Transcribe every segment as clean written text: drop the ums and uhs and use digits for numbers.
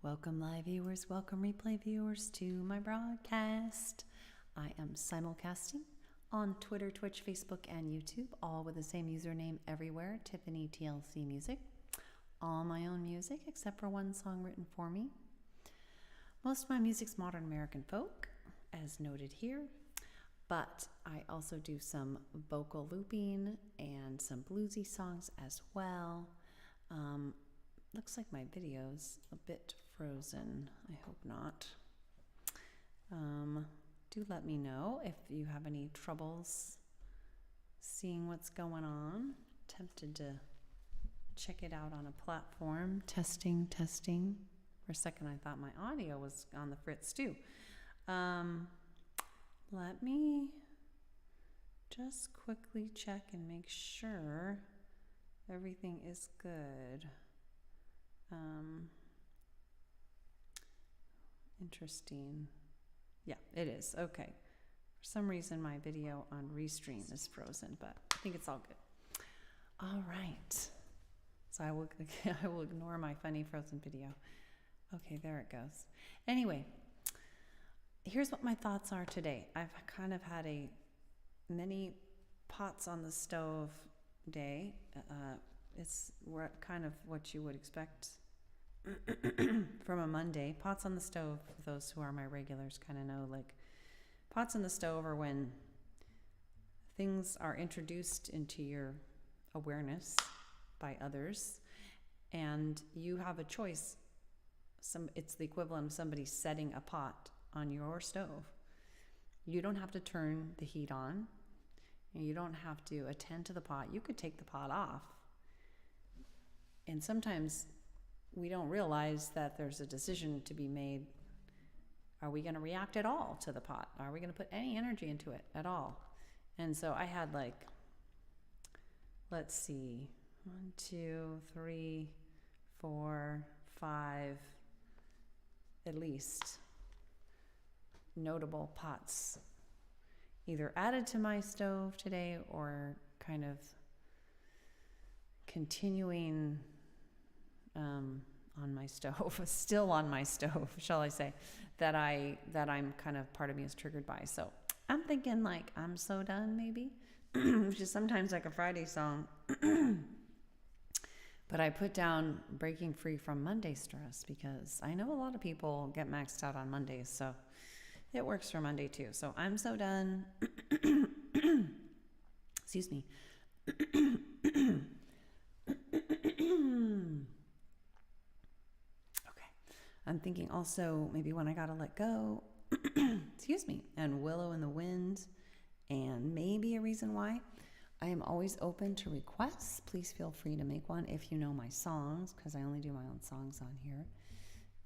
Welcome, live viewers. Welcome, replay viewers, to my broadcast. I am simulcasting on Twitter, Twitch, Facebook, and YouTube, all with the same username everywhere, Tiffany TLC Music. All my own music, except for one song written for me. Most of my music's modern American folk, as noted here, but I also do some vocal looping and some bluesy songs as well. Looks like my video's a bit frozen. I hope not. Do let me know if you have any troubles seeing what's going on. Tempted to check it out on a platform. Testing. For a second I thought my audio was on the fritz too. Let me just quickly check and make sure everything is good. Interesting. Yeah, it is. Okay. For some reason, my video on Restream is frozen, but I think it's all good. All right. So I will ignore my funny frozen video. Okay, there it goes. Anyway, here's what my thoughts are today. I've kind of had a many pots on the stove day. It's kind of what you would expect from a Monday. Pots on the stove, for those who are my regulars kind of know, like pots on the stove are when things are introduced into your awareness by others and you have a choice. It's the equivalent of somebody setting a pot on your stove. You don't have to turn the heat on. You don't have to attend to the pot. You could take the pot off. And sometimes we don't realize that there's a decision to be made. Are we going to react at all to the pot? Are we going to put any energy into it at all? And so I had like, let's see, 1, 2, 3, 4, 5, at least notable pots either added to my stove today or kind of continuing on my stove, still on my stove, shall I say, that I'm kind of, part of me is triggered by. So I'm thinking like, I'm so done maybe, which is sometimes like a Friday song. But I put down Breaking Free from Monday Stress because I know a lot of people get maxed out on Mondays, so it works for Monday too. So I'm so done. Excuse me. I'm thinking also maybe When I Gotta Let Go, excuse me, and Willow in the Wind, and maybe A Reason Why. I am always open to requests. Please feel free to make one if you know my songs, because I only do my own songs on here.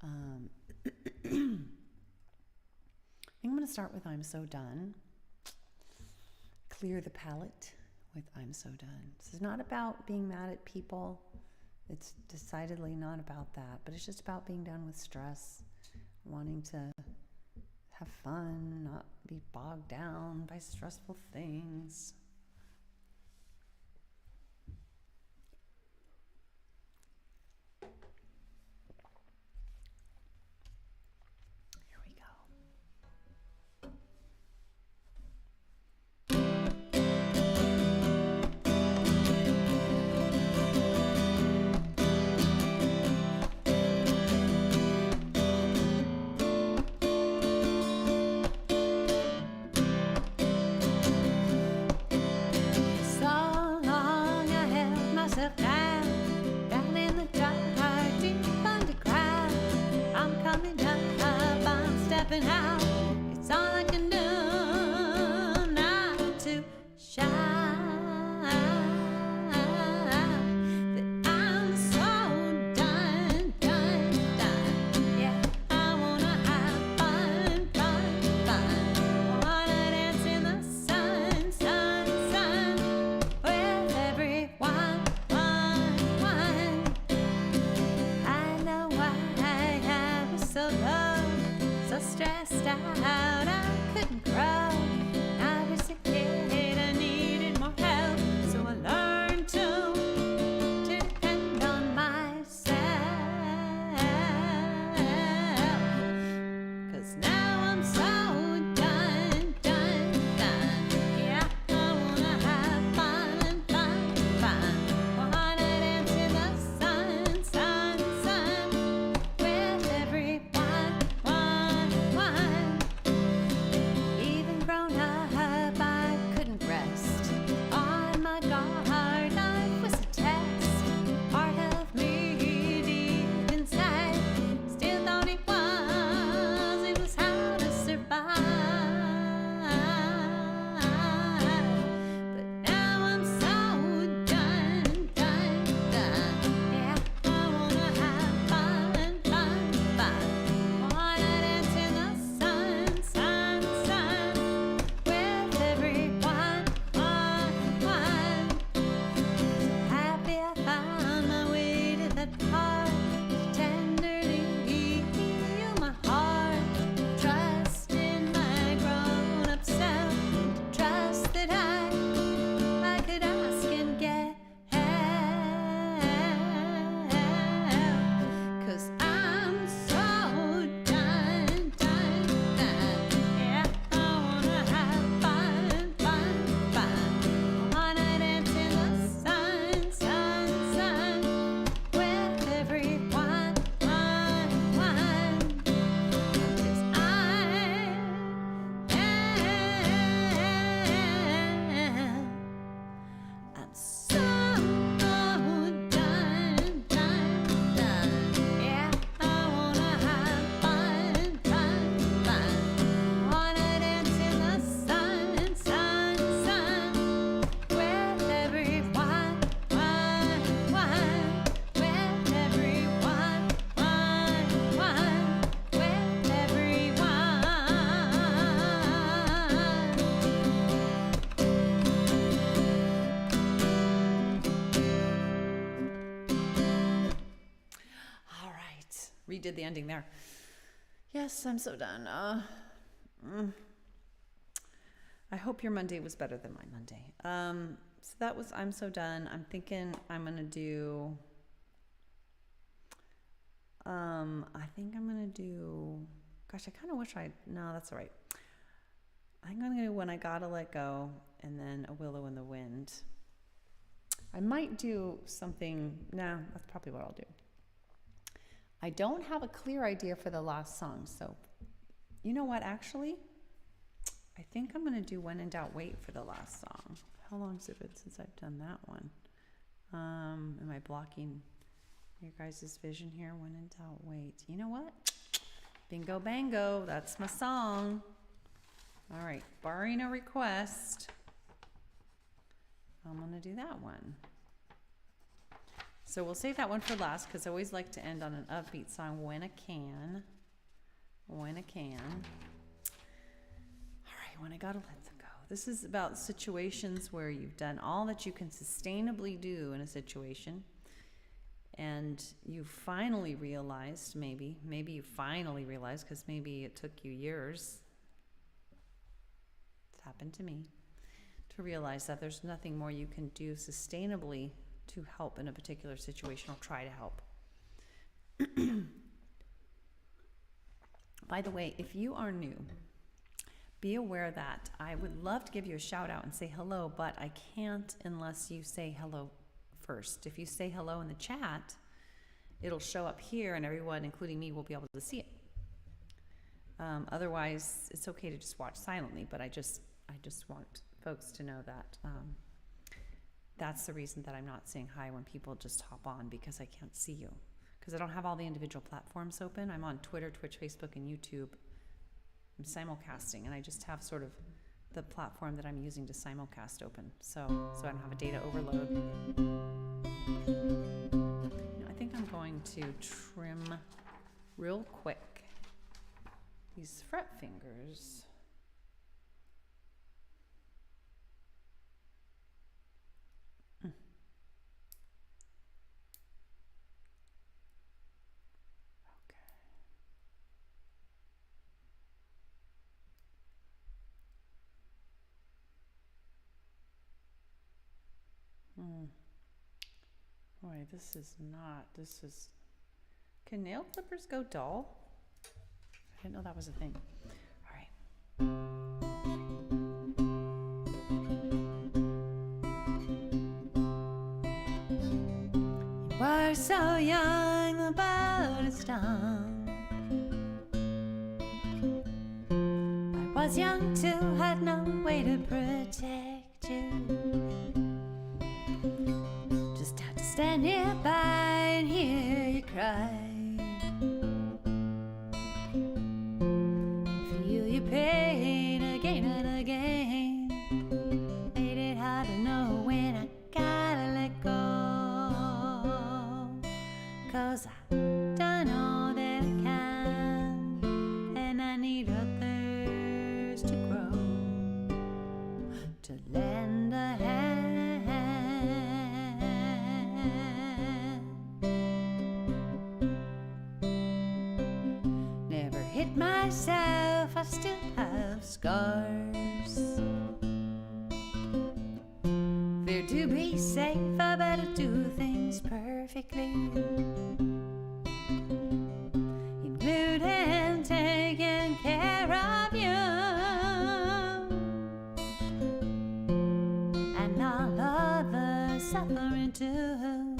I think I'm going to start with I'm So Done. Clear the palette with I'm So Done. This is not about being mad at people. It's decidedly not about that, but it's just about being done with stress, wanting to have fun, not be bogged down by stressful things. Here we go. It's all I can do now to shine. That I'm so done. Yeah, I wanna have fun. Wanna dance in the sun with everyone. I know why I am so low, so stressed. redid the ending there. Yes, I'm so done. I hope your Monday was better than my Monday. So that was, I'm so done. I'm thinking I'm going to do, I think I'm going to do, gosh, I kind of wish no, that's all right. I think I'm going to do When I Gotta Let Go, and then A Willow in the Wind. I might do something, that's probably what I'll do. I don't have a clear idea for the last song, so you know what, actually, I think I'm going to do When in Doubt, Wait for the last song. How long has it been since I've done that one? Am I blocking your guys' vision here? When in Doubt, Wait. You know what? Bingo bango, that's my song. All right, barring a request, I'm going to do that one. So we'll save that one for last because I always like to end on an upbeat song when I can. When I can. All right, when I gotta let them go. This is about situations where you've done all that you can sustainably do in a situation, and you finally realized, maybe you finally realized, because maybe it took you years. It's happened to me, to realize that there's nothing more you can do sustainably to help in a particular situation or try to help. By the way, if you are new, be aware that I would love to give you a shout out and say hello, but I can't unless you say hello first. If you say hello in the chat, it'll show up here and everyone, including me, will be able to see it. Otherwise, it's okay to just watch silently, but I just want folks to know that that's the reason that I'm not saying hi when people just hop on, because I can't see you. Because I don't have all the individual platforms open. I'm on Twitter, Twitch, Facebook, and YouTube. I'm simulcasting, and I just have sort of the platform that I'm using to simulcast open. So I don't have a data overload. I think I'm going to trim real quick these fret fingers. Boy, can nail clippers go dull? I didn't know that was a thing. All right. You were so young, the bird is down. I was young too, had no way to protect you. Stand nearby and hear you cry. Feel your pain again and again. Made it hard to know when I gotta let go. 'Cause I've done all that I can, and I need others to grow, to lend a hand. Myself, I still have scars. Fear to be safe, I better do things perfectly, including taking care of you and all other suffering too.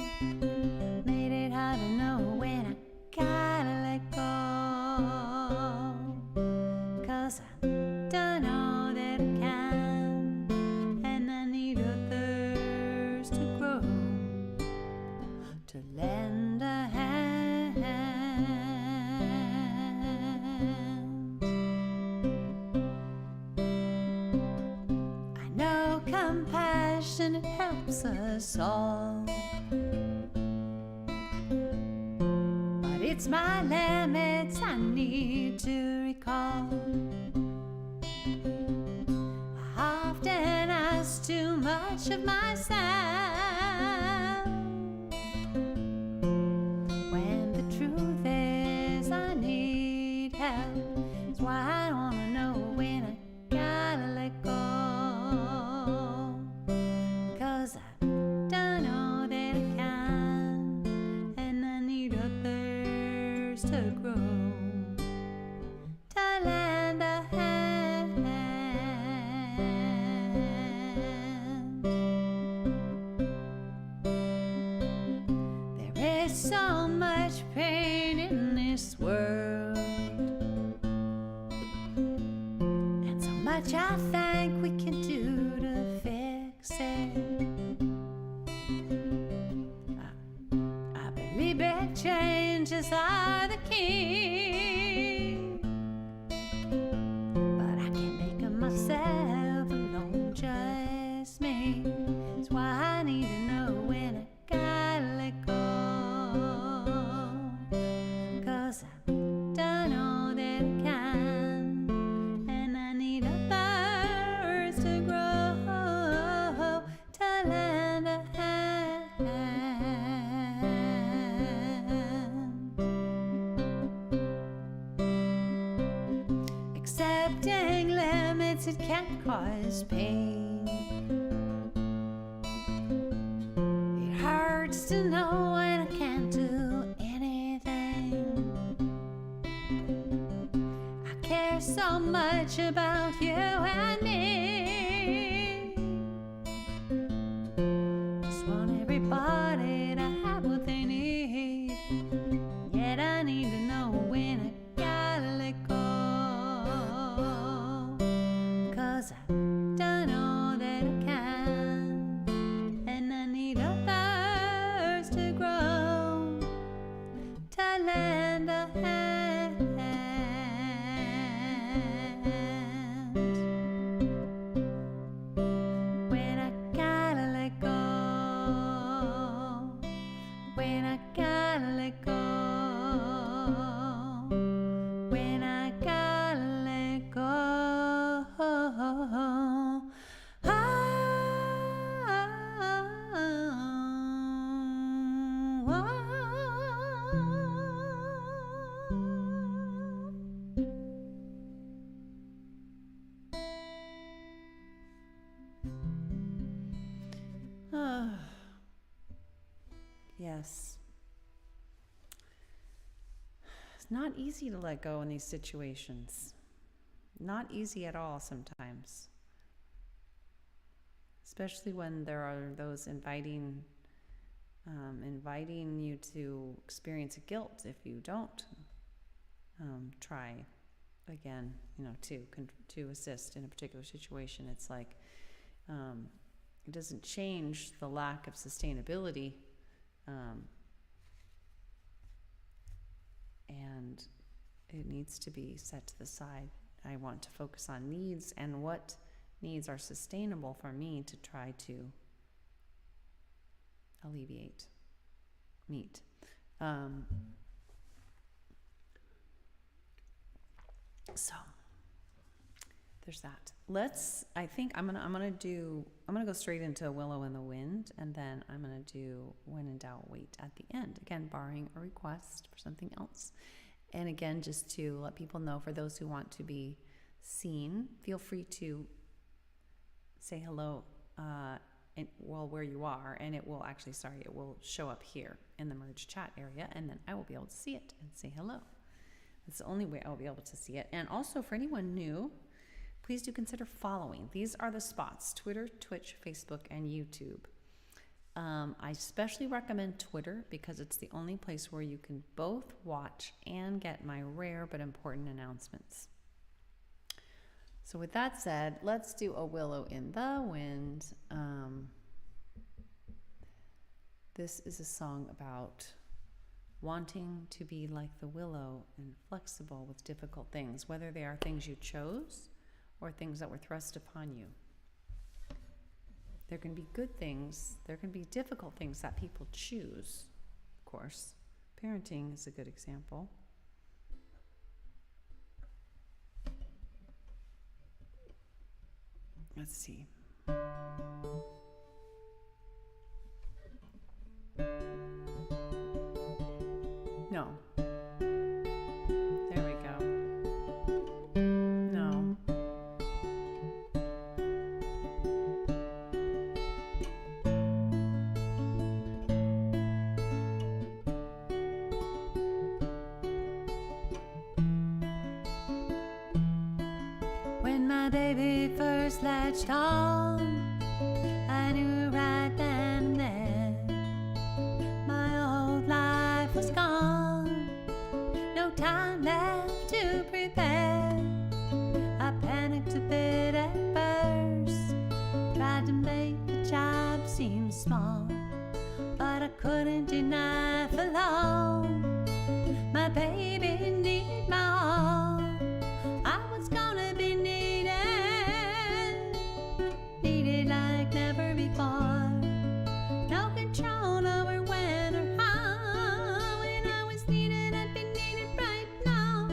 Made it hard to know when I gotta let go. 'Cause I've done all that I can, and I need others to grow, to lend a hand. I know compassion, it helps us all, but it's my limits I need to recall. I often ask too much of myself, when the truth is help. That's why I wanna know when I gotta let go. 'Cause I've done all that I can, and I need a thirst to grow, to lend a hand. There is so much pain in this world, and so much I think we can do to fix it. I believe big changes are the key, but I can't make it myself alone, just me. That's why I need to know when I gotta let go. 'Cause I've done all that I can, and I need a thirst to grow, to lend a hand. Accepting limits, it can cause pain. It hurts to know when I can't do anything. I care so much about you and me. Just want everybody to have what they need. Yet I need to know when I gotta let go. 'Cause I've done all that I can, and I need a thirst to grow, to lend a hand. When I gotta let go, when I gotta let go, when I gotta let go. Yes. It's not easy to let go in these situations. Not easy at all sometimes. Especially when there are those inviting you to experience guilt if you don't try again, to assist in a particular situation. It's like it doesn't change the lack of sustainability, and it needs to be set to the side. I want to focus on needs and what needs are sustainable for me to try to alleviate, meet. So there's that. I think I'm gonna go straight into Willow in the Wind, and then I'm gonna do When in Doubt, Wait at the end. Again, barring a request for something else. And again, just to let people know, for those who want to be seen, feel free to say hello where you are, and it will show up here in the merge chat area, and then I will be able to see it and say hello. That's the only way I will be able to see it. And also, for anyone new, please do consider following. These are the spots: Twitter, Twitch, Facebook, and YouTube. I especially recommend Twitter because it's the only place where you can both watch and get my rare but important announcements. So with that said, let's do A Willow in the Wind. This is a song about wanting to be like the willow and flexible with difficult things, whether they are things you chose or things that were thrust upon you. There can be good things, there can be difficult things that people choose, of course. Parenting is a good example. Let's see. No. There we go. my baby first latched on, I knew right then and there my old life was gone. No time left to prepare. I panicked a bit at first, tried to make the job seem small, but I couldn't deny for long. My baby needed my all. I was gonna be needed like never before. No control over when or how. When I was needed, I'd be needed right now.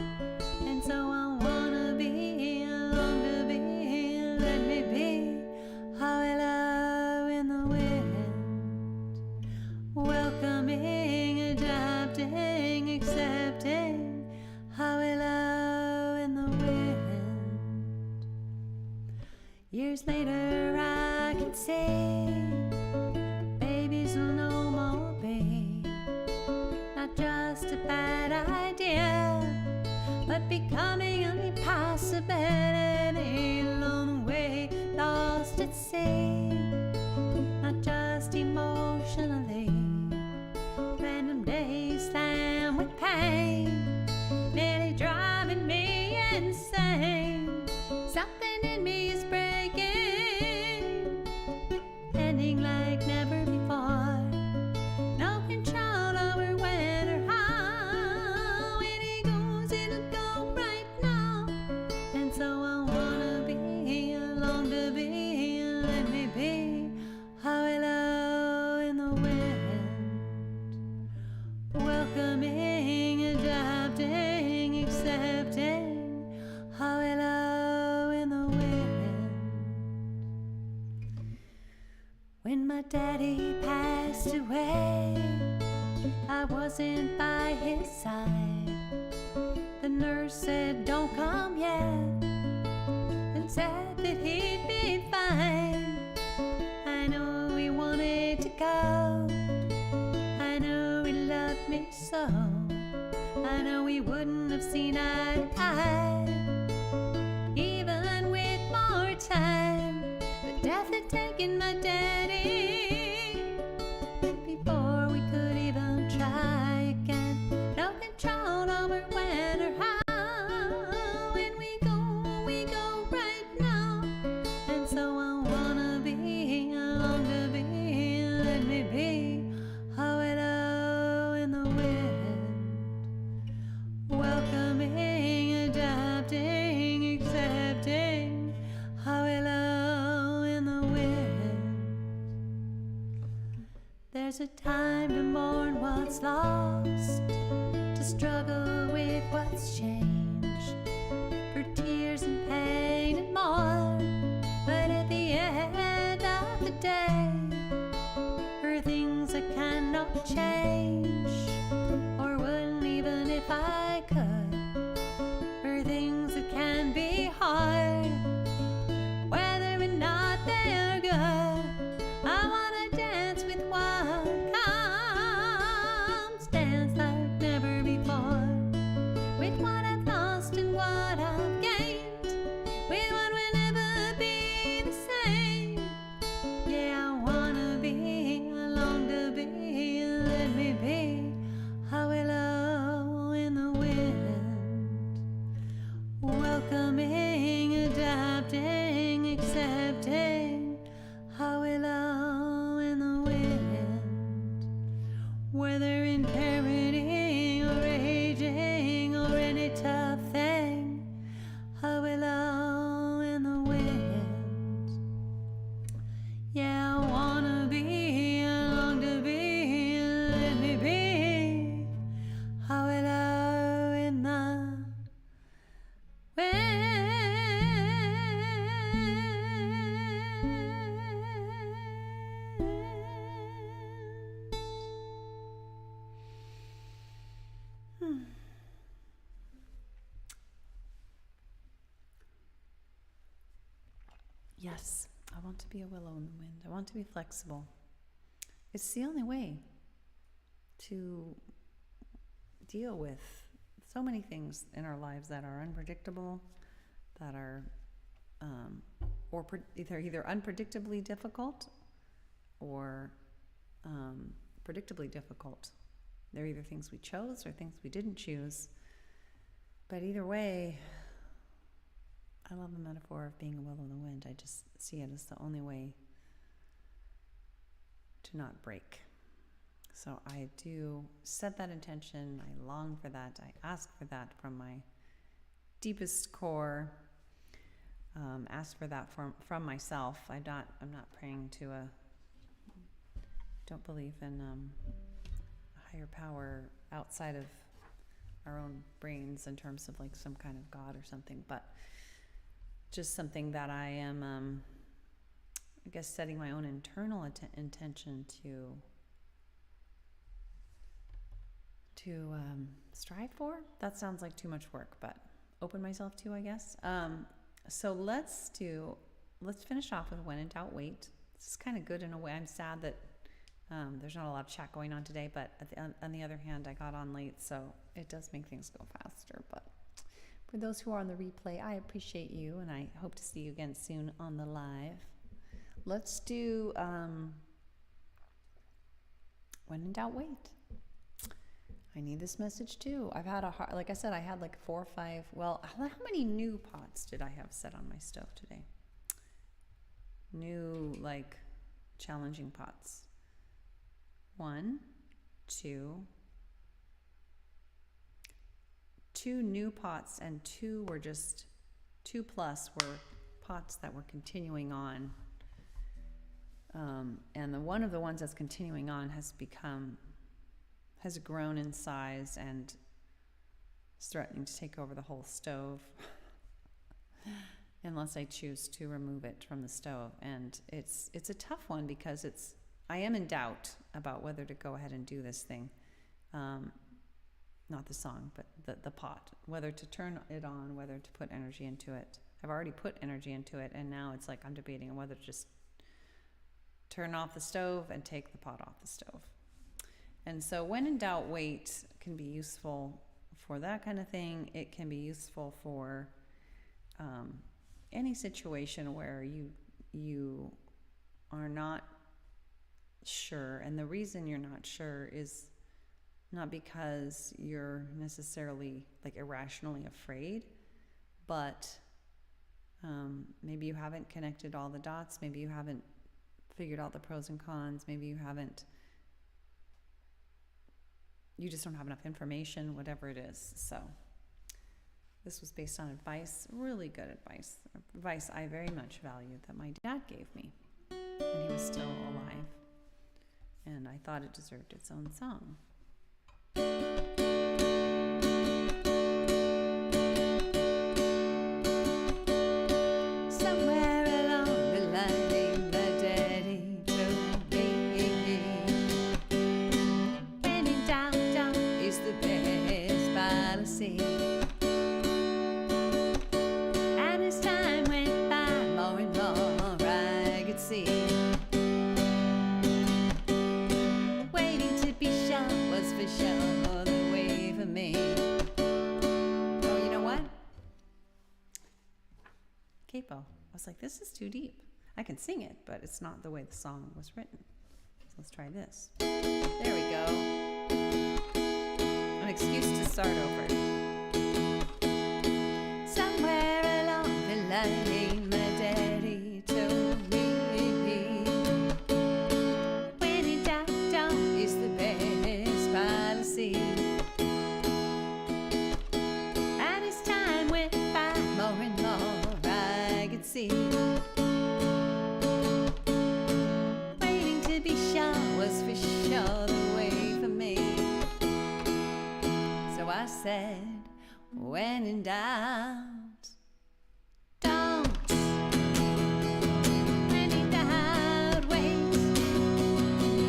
And so I wanna be, long to be, let me be how I love in the wind. Welcoming, adapting, accepting how I love in the wind. Years later I can say babies will no more be not just a bad idea, but becoming an impossibility. Along the way, lost at sea, not just emotionally. Random days slammed with pain, nearly driving me insane. Something in me is breaking, ending like never before. No control over when or how. When it goes, it'll go right now. And so I wanna be, long to be, let me be how I love in the wind. Welcoming, adapting, accepting how I love in the wind. When my daddy passed away, I wasn't by his side. The nurse said, "Don't come yet," and said that he'd be fine. I know he wanted to go. I know he loved me so. I know he wouldn't have seen eye to eye, even with more time. But death had taken my daddy before we could even try again. No control over when or how. When we go right now. And so I wanna be, long to be, let me be how I love in the wind. Welcoming, adapting, accepting how I love in the wind. There's a time to mourn what's lost, to struggle with what's changed, for tears and pain and more. But at the end of the day, for things I cannot change, or wouldn't even if I could, for things that can be hard, whether or not they are good. I wanna dance with what comes, dance like never before, with what I've lost and what I've gained, with what will never be the same. Yeah, I wanna be, I long to be, let me be how I love in the wind. Welcoming, adapting, accepting how I love in the wind. Whether in parenting or aging or any tough thing, how I love in the wind. Yeah, I wanna be, I long to be, let me be how I love in the wind. Yes, I want to be a willow in the wind. I want to be flexible. It's the only way to deal with so many things in our lives that are unpredictable, that are or either unpredictably difficult or predictably difficult. They're either things we chose or things we didn't choose. But either way, I love the metaphor of being a will in the wind. I just see it as the only way to not break. So I do set that intention. I long for that. I ask for that from my deepest core. Ask for that from myself. I'm not praying to don't believe in a higher power outside of our own brains in terms of like some kind of God or something, but just something that I am, I guess, setting my own internal intention to strive for. That sounds like too much work, but open myself to, I guess. So let's finish off with when in doubt, wait. This is kind of good in a way. I'm sad that there's not a lot of chat going on today, but on the other hand, I got on late, so it does make things go faster. But for those who are on the replay, I appreciate you, and I hope to see you again soon on the live. Let's do when in doubt, wait. I need this message too. I've had like I said, I had like 4 or 5. Well, how many new pots did I have set on my stove today? New, like, challenging pots. 1, 2 new pots, and 2 were just 2+ were pots that were continuing on. And one of the ones that's continuing on has grown in size and is threatening to take over the whole stove unless I choose to remove it from the stove. And it's a tough one because I am in doubt about whether to go ahead and do this thing. Not the song, but the pot, whether to turn it on, whether to put energy into it. I've already put energy into it, and now it's like I'm debating on whether to just turn off the stove and take the pot off the stove. And so when in doubt, wait can be useful for that kind of thing. It can be useful for any situation where you are not sure. And the reason you're not sure is not because you're necessarily like irrationally afraid, but maybe you haven't connected all the dots. Maybe you haven't figured out the pros and cons. Maybe you just don't have enough information, whatever it is. So this was based on advice, really good advice I very much valued that my dad gave me when he was still alive. And I thought it deserved its own song. Somewhere along the line, my daddy told me, when in doubt, doubt is the best policy. And as time went by, more and more I could see, waiting to be sure was for sure the way for me. Oh, you know what? Capo. I was like, this is too deep. I can sing it, but it's not the way the song was written. So let's try this. There we go. An excuse to start over. Somewhere along the line, my daddy told me, when in doubt, doubt is the best policy. And as time went by, more and more I could see, waiting to be sure was for sure the way for me. So I said, when in doubt, don't. When in doubt, wait.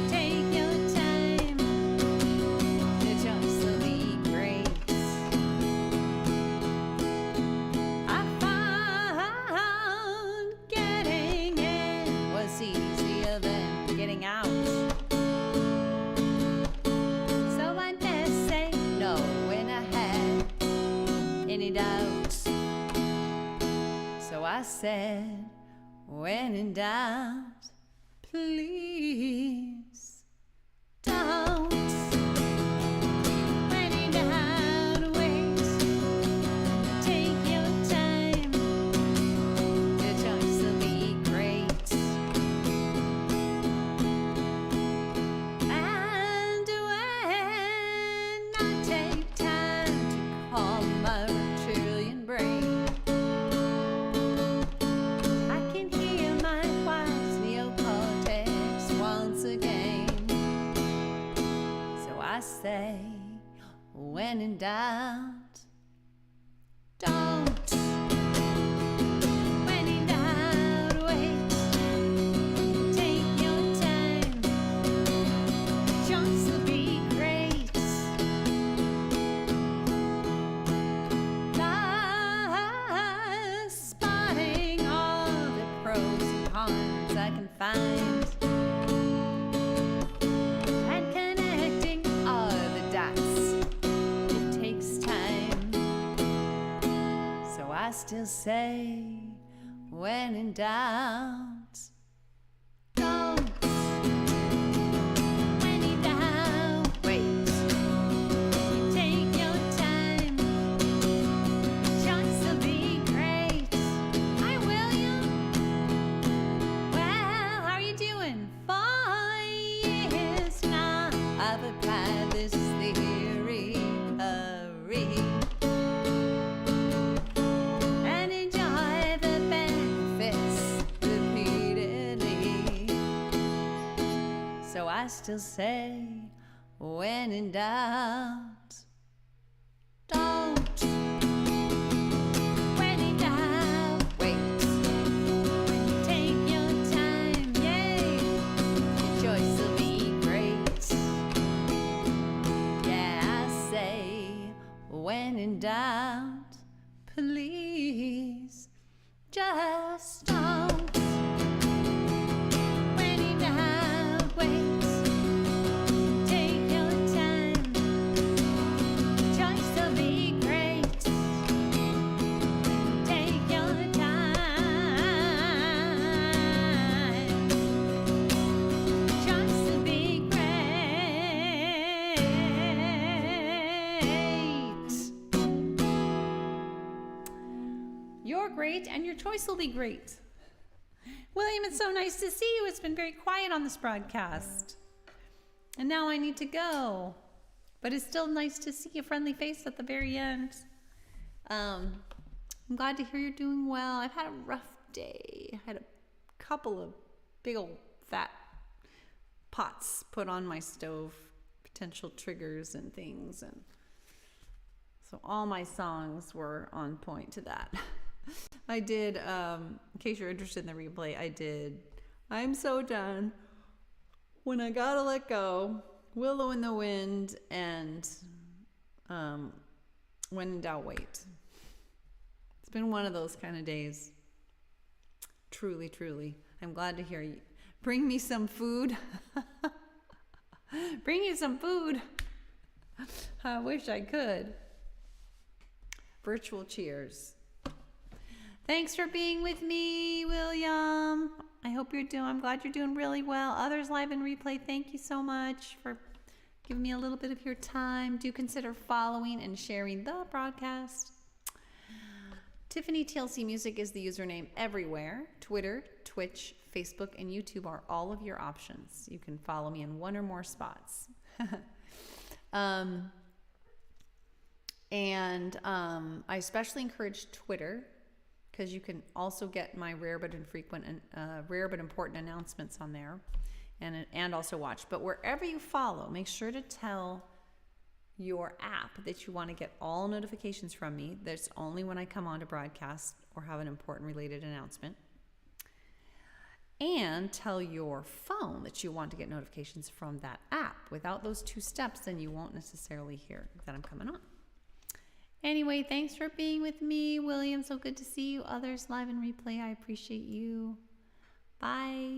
Take your time. The choice will be great. I found getting in was easier than getting out. So I best say no when I had any doubts. So I said, when in doubt, please don't. When in doubt, wait. Take your time. Your choice will be great. And when I take time to calm my trillion brain, I can hear my wife's neocortex once again. So I say, when in doubt, don't. When in doubt, wait. Take your time. Choice will be great. Spotting all the pros and cons I can find, and connecting all the dots. It takes time. So I still say, when in doubt, don't. When in doubt, wait. Take your time. Choice will be great. Hi, William. Well, how are you doing? 5 years now I've applied this theory and enjoy the benefits repeatedly. So I still say, when in doubt, don't. When in doubt, wait. Take your time, yay. Your choice will be great. Yeah, I say, when in doubt, please just don't. When in doubt, wait. Take your time. Choice will be great. Take your time. Choice will be great. You're great, and your choice will be great. William, it's so nice to see you. It's been very quiet on this broadcast. And now I need to go. But it's still nice to see a friendly face at the very end. I'm glad to hear you're doing well. I've had a rough day. I had a couple of big old fat pots put on my stove, potential triggers and things. And so all my songs were on point to that. I did, in case you're interested in the replay, I did I'm So Done, When I Gotta Let Go, Willow in the Wind, and When in Doubt, Wait. It's been one of those kind of days. Truly, truly. I'm glad to hear you. Bring me some food. Bring you some food. I wish I could. Virtual cheers. Thanks for being with me, William. I'm glad you're doing really well. Others live and replay, thank you so much for giving me a little bit of your time. Do consider following and sharing the broadcast. Tiffany TLC Music is the username everywhere. Twitter, Twitch, Facebook, and YouTube are all of your options. You can follow me in one or more spots. I especially encourage Twitter, because you can also get my rare but important announcements on there, and also watch. But wherever you follow, make sure to tell your app that you want to get all notifications from me. That's only when I come on to broadcast or have an important related announcement. And tell your phone that you want to get notifications from that app. Without those 2 steps, then you won't necessarily hear that I'm coming on. Anyway, thanks for being with me, William. So good to see you. Others live and replay, I appreciate you. Bye.